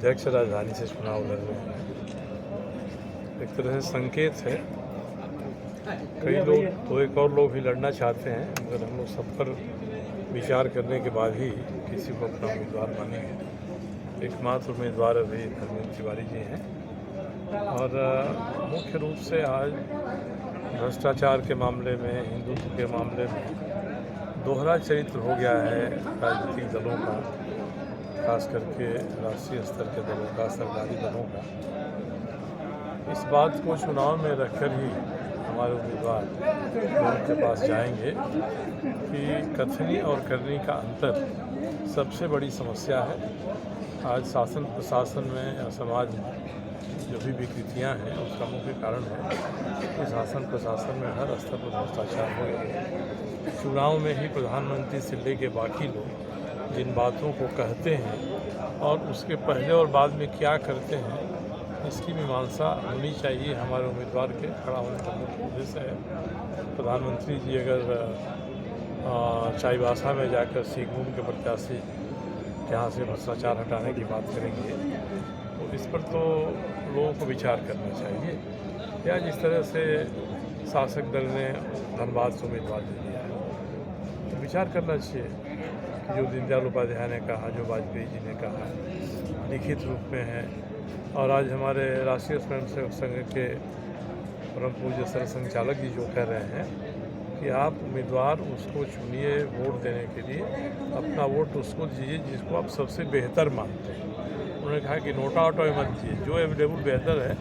अध्यक्ष राजधानी से चुनाव लड़ रहे हैं। एक तरह से संकेत है, कई लोग तो एक और लोग भी लड़ना चाहते हैं, मगर हम लोग सब पर विचार करने के बाद ही किसी को अपना उम्मीदवार मानेंगे। एकमात्र उम्मीदवार अभी धर्मेंद्र तिवारी जी हैं और मुख्य रूप से आज भ्रष्टाचार के मामले में, हिंदुत्व के मामले में दोहरा चरित्र हो गया है राजनीतिक दलों का, खास करके राष्ट्रीय स्तर के दलों का, सरकारी दलों का। इस बात को चुनाव में रखकर ही हमारे उम्मीदवार लोगों के पास जाएंगे कि कथनी और करनी का अंतर सबसे बड़ी समस्या है। आज शासन प्रशासन में या समाज में जो भी विकृतियाँ हैं उसका मुख्य कारण है कि शासन प्रशासन में हर स्तर पर भ्रष्टाचार हो गया है। चुनाव में ही प्रधानमंत्री से लेकर बाकी लोग जिन बातों को कहते हैं और उसके पहले और बाद में क्या करते हैं, इसकी मीमांसा होनी चाहिए हमारे उम्मीदवार के खड़ा होने का मुख्य उद्देश्य है। प्रधानमंत्री जी अगर चाईबासा में जाकर सीखूम के प्रत्याशी के यहाँ से भ्रष्टाचार हटाने की बात करेंगे तो इस पर तो लोगों को विचार करना चाहिए। या जिस तरह से शासक दल ने धनबाद से उम्मीदवार दे दिया है तो विचार करना चाहिए। जो दीनदयाल उपाध्याय ने कहा, जो वाजपेयी जी ने कहा, लिखित रूप में है। और आज हमारे राष्ट्रीय स्वयंसेवक संघ के परम पूज्य सरसंघचालक जी जो कह रहे हैं कि आप उम्मीदवार उसको चुनिए वोट देने के लिए, अपना वोट उसको दीजिए जिसको आप सबसे बेहतर मानते हैं। उन्होंने कहा कि नोटा वोटा मत दीजिए, जो अवेलेबल बेहतर है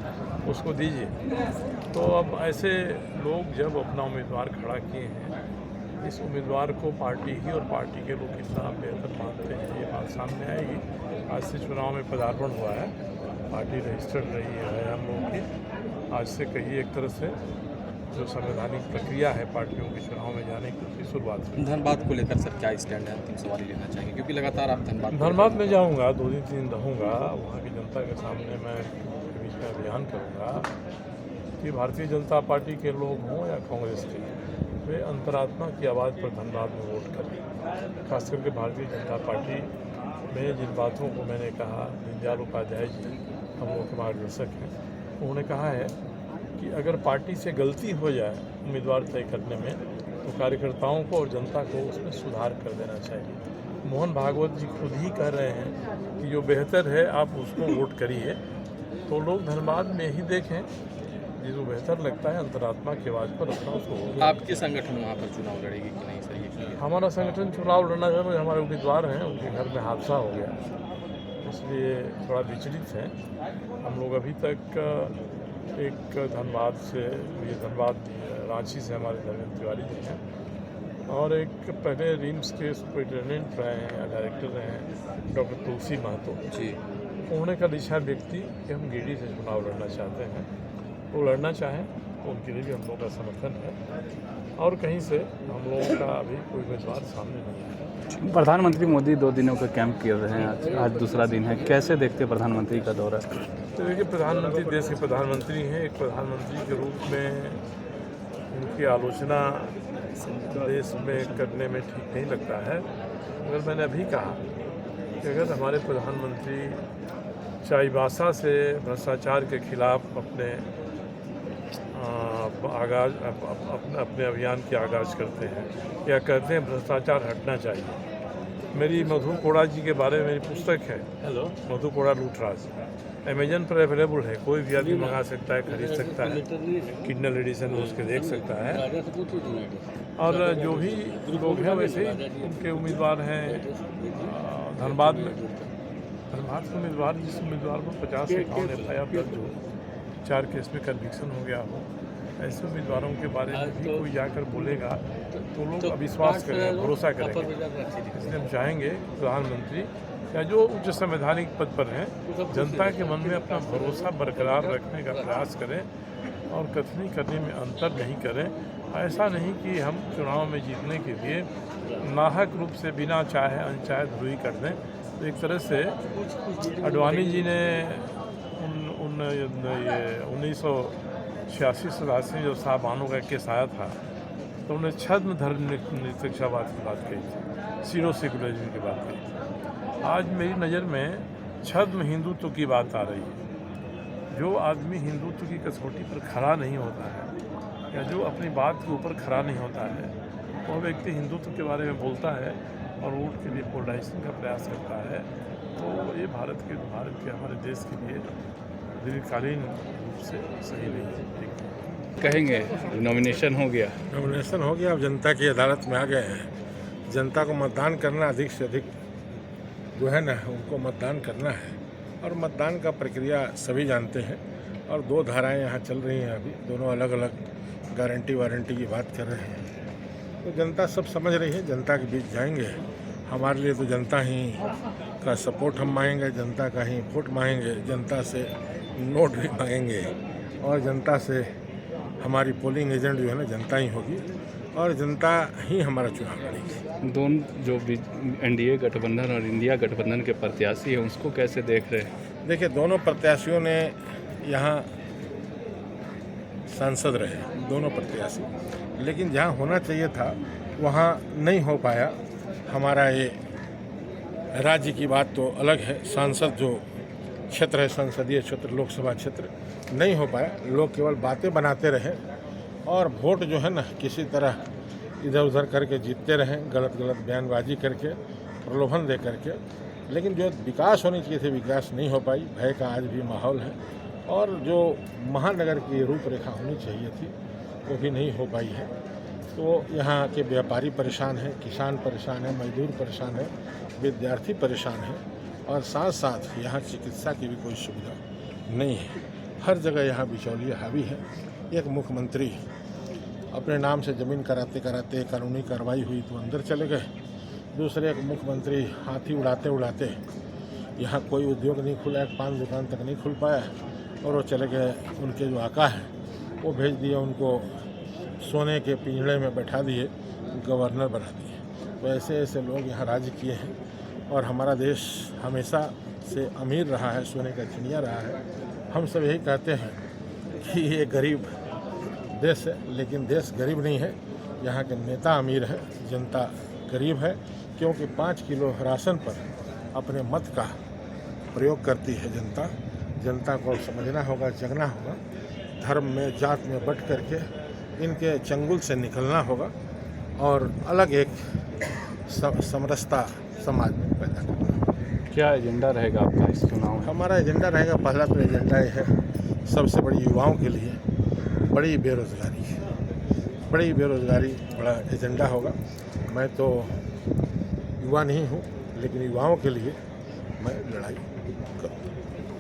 उसको दीजिए। तो अब ऐसे लोग जब अपना उम्मीदवार खड़ा किए हैं, इस उम्मीदवार को पार्टी ही और पार्टी के लोग कितना बेहतर मानते हैं ये बात सामने आएगी। आज से चुनाव में पदार्पण हुआ है, पार्टी रजिस्टर्ड रही है हम लोगों की। आज से कहिए एक तरह से जो संवैधानिक प्रक्रिया है पार्टियों के चुनाव में जाने की, उसकी शुरुआत हुई। धनबाद को लेकर सर क्या स्टैंड है, अंतिम सवाल लेना चाहिए क्योंकि लगातार आप धनबाद में जाऊँगा, 2 दिन रहूँगा, वहाँ की जनता के सामने मैं उनके बीच में अभियान करूँगा कि भारतीय जनता पार्टी के लोग हों या कांग्रेस के, वे अंतरात्मा की आवाज़ पर धनबाद में वोट करें। खास करके भारतीय जनता पार्टी में जिन बातों को मैंने कहा, दीनदयाल उपाध्याय जी हम लोग के मार्गदर्शक हैं, उन्होंने कहा है कि अगर पार्टी से गलती हो जाए उम्मीदवार तय करने में तो कार्यकर्ताओं को और जनता को उसमें सुधार कर देना चाहिए। मोहन भागवत जी खुद ही कह रहे हैं कि जो बेहतर है आप उसको वोट करिए। तो लोग धनबाद में ही देखें, जिसको बेहतर लगता है अंतरात्मा की आवाज़ पर अपना उसको। आपके संगठन वहाँ पर चुनाव लड़ेगी कि नहीं सर? ये हमारा संगठन चुनाव लड़ना चाहता है, हमारे उम्मीदवार हैं, उनके घर में हादसा हो गया इसलिए थोड़ा विचलित हैं हम लोग। अभी तक एक धनबाद से, ये धनबाद रांची से हमारे धर्मेंद्र तिवारी जी हैं और एक पहले रिम्स के सुपरिटेंडेंट रहे हैं या डायरेक्टर रहे हैं डॉक्टर तुलसी महतो जी। उन्होंने कहा इच्छा व्यक्ति कि हम गिरिडीह से चुनाव लड़ना चाहते हैं, वो लड़ना चाहें तो उनके लिए भी हम लोग का समर्थन है और कहीं से हम लोगों का अभी कोई उम्मीदवार सामने नहीं आया। प्रधानमंत्री मोदी 2 दिनों का कैंप किए हुए हैं, आज दूसरा दिन है, कैसे देखते हैं प्रधानमंत्री का दौरा? तो देखिए, प्रधानमंत्री देश के प्रधानमंत्री हैं। एक प्रधानमंत्री के रूप में उनकी आलोचना देश में करने में ठीक नहीं लगता है, मगर मैंने अभी कहा कि अगर हमारे प्रधानमंत्री चाईबासा से भ्रष्टाचार के खिलाफ अपने अपने अभियान की आगाज़ करते हैं या कहते हैं भ्रष्टाचार हटना चाहिए। मेरी मधु कोड़ा जी के बारे में मेरी पुस्तक है, मधु कोड़ा लूटराज, अमेजन पर अवेलेबल है, कोई भी आदमी मंगा सकता है, खरीद सकता है, किंडल एडिशन में उसके देख सकता है। और जो भी लोग हैं वैसे ही उनके उम्मीदवार हैं धनबाद में। धनबाद के उम्मीदवार, जिस उम्मीदवार को 50 से 51 FIR दर्ज हो, 4 केस में कन्विक्शन हो गया हो, ऐसे उम्मीदवारों के बारे में भी कोई जाकर बोलेगा तो लोग अविश्वास करेंगे, भरोसा करेंगे। इसलिए हम चाहेंगे प्रधानमंत्री या जो उच्च संवैधानिक पद पर हैं, जनता के मन में अपना भरोसा बरकरार रखने का प्रयास करें और कथनी करने में अंतर नहीं करें। ऐसा नहीं कि हम चुनाव में जीतने के लिए नाहक रूप से बिना चाहे अनचाहे ध्रुवी कर दें। तो एक तरह से अडवाणी जी ने 1986-87 जब साहबानों का केस आया था तो उन्होंने छद्म धर्म निरपेक्षतावाद की बात कही थी, सीरो सेकुलरिज्म की बात कही थी। आज मेरी नज़र में छद्म हिंदुत्व की बात आ रही है। जो आदमी हिंदुत्व की कसौटी पर खड़ा नहीं होता है या जो अपनी बात के ऊपर खड़ा नहीं होता है, वह व्यक्ति हिंदुत्व के बारे में बोलता है और वोट के लिए पोलराइजेशन का प्रयास करता है, तो ये भारत के हमारे देश के लिए दीर्घकालीन रूप से सही नहीं है। कहेंगे नॉमिनेशन हो गया, नॉमिनेशन हो गया, अब जनता की अदालत में आ गए हैं। जनता को मतदान करना, अधिक से अधिक जो है ना उनको मतदान करना है, और मतदान का प्रक्रिया सभी जानते हैं। और 2 धाराएं यहाँ चल रही हैं अभी, दोनों अलग अलग गारंटी वारंटी की बात कर रहे हैं। तो जनता सब समझ रही है, जनता के बीच जाएंगे। हमारे लिए तो जनता ही का सपोर्ट हम मांगेंगे, जनता का ही वोट मांगेंगे, जनता से नोट भी मांगेंगे, और जनता से हमारी पोलिंग एजेंट जो है ना जनता ही होगी, और जनता ही हमारा चुनाव लड़ेगी। दोनों जो एनडीए गठबंधन और इंडिया गठबंधन के प्रत्याशी हैं उसको कैसे देख रहे हैं? देखिए, दोनों प्रत्याशियों ने यहाँ सांसद रहे, दोनों प्रत्याशी, लेकिन जहाँ होना चाहिए था वहाँ नहीं हो पाया। हमारा ये राज्य की बात तो अलग है, सांसद जो क्षेत्र है, संसदीय क्षेत्र, लोकसभा क्षेत्र, नहीं हो पाया। लोग केवल बातें बनाते रहे और वोट जो है ना किसी तरह इधर उधर करके जीतते रहे, गलत गलत बयानबाजी करके, प्रलोभन दे करके। लेकिन जो विकास होनी चाहिए थी, विकास नहीं हो पाई। भय का आज भी माहौल है, और जो महानगर की रूपरेखा होनी चाहिए थी वो भी नहीं हो पाई है। तो यहाँ के व्यापारी परेशान हैं, किसान परेशान है, मजदूर परेशान है, विद्यार्थी परेशान है, और साथ साथ यहाँ चिकित्सा की भी कोई सुविधा नहीं है। हर जगह यहाँ बिचौलिया हावी है। एक मुख्यमंत्री अपने नाम से ज़मीन कराते कराते कानूनी कार्रवाई हुई तो अंदर चले गए, दूसरे एक मुख्यमंत्री हाथी उड़ाते उड़ाते यहाँ कोई उद्योग नहीं खुला, एक पान दुकान तक नहीं खुल पाया, और वो चले गए। उनके जो आका हैं वो भेज दिए उनको, सोने के पिंजड़े में बैठा दिए, गवर्नर बना दिए। तो ऐसे ऐसे लोग यहाँ राज्य किए हैं, और हमारा देश हमेशा से अमीर रहा है, सोने का चिड़िया रहा है। हम सब यही कहते हैं कि ये गरीब देश है, लेकिन देश गरीब नहीं है। यहाँ के नेता अमीर है, जनता गरीब है, क्योंकि 5 किलो राशन पर अपने मत का प्रयोग करती है जनता। जनता को समझना होगा, जगना होगा, धर्म में जात में बट करके इनके चंगुल से निकलना होगा, और अलग एक समरसता समाज में पैदा करना। क्या एजेंडा रहेगा आपका इस चुनाव में? हमारा एजेंडा रहेगा, पहला तो एजेंडा ये है सबसे बड़ी युवाओं के लिए बड़ी बेरोज़गारी है। बड़ी बेरोज़गारी बड़ा एजेंडा होगा। मैं तो युवा नहीं हूँ, लेकिन युवाओं के लिए मैं लड़ाई करूँगा।